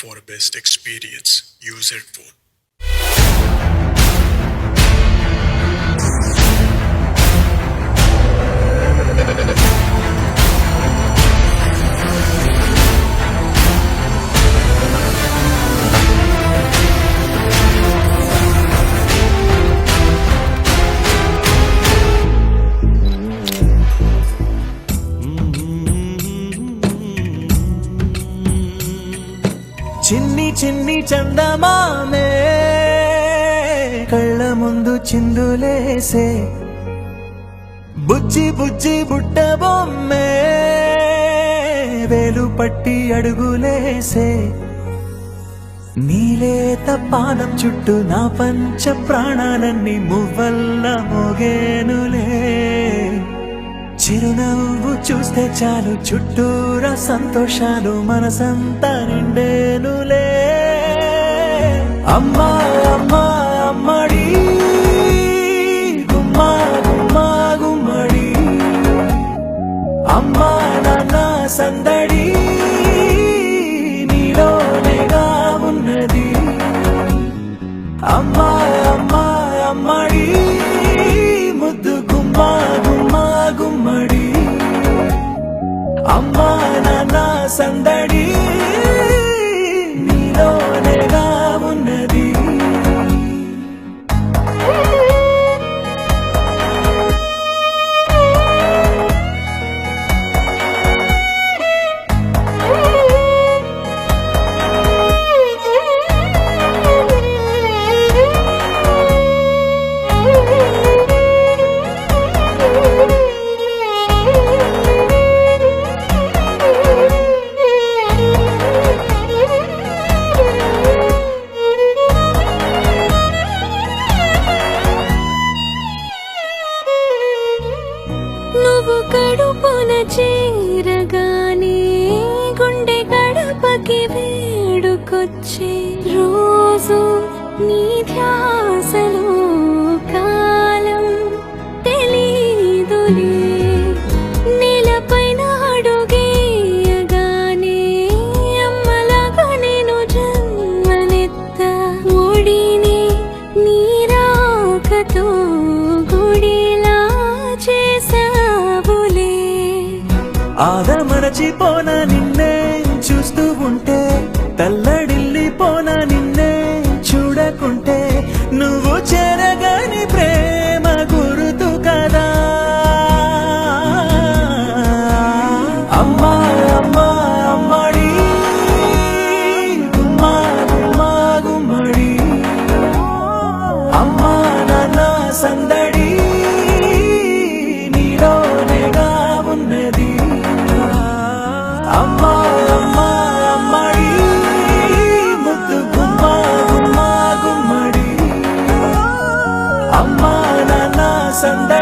for a best experience. Use headphone. చిన్ని చిన్ని చందమామే కళ్ళ ముందు చిందులేసే బుజ్జి బుజ్జి బుట్ట బొమ్మే వేలు పట్టి అడుగులేసే నీలేత పానం చుట్టూ నా పంచ ప్రాణాలన్నీ మువ్వల్ల మోగేనులే చిరునవ్వు చూస్తే చాలు చుట్టూరా సంతోషాలు మనసంతా నిండేనులే అమ్మా అమ్మా అమ్మడి గుమ్మా గుమ్మా గుమ్మడి అమ్మా నాన్న సందడి నీలోనేగా ఉన్నది అమ్మా అమ్మా అమ్మడి ముద్దు గుమ్మా గుమ్మా గుమ్మడి అమ్మా నాన్న సందడి నీలోనేగా ఉన్నది నువ్వు కడుపున చేరగానే గుండె గడపకి వేడుకొచ్చే రోజు నీ ధ్యాసలో కాలం తెలీదులే నేలపైన అడుగేయగానే అమ్మలాగా నేను జన్మనెత్త ఒడిని నీ రాకతో గుడిలా చేసావులే ఆదమరచిపోన నిన్నే చూస్తూ ఉంటే తల్లడిల్లిపోన నిన్నే చూడకుంటే నువ్వు చెరగని ప్రేమ గురుతు కదా అమ్మా అమ్మా అమ్మడి గుమ్మా గుమ్మా గుమ్మడి అమ్మా నాన్న సందడి నీలోనేగా ఉన్నది అమ్మా అమ్మా అమ్మడి ముద్దు గుమ్మా గుమ్మా గుమ్మడి అమ్మా నాన్న సందడి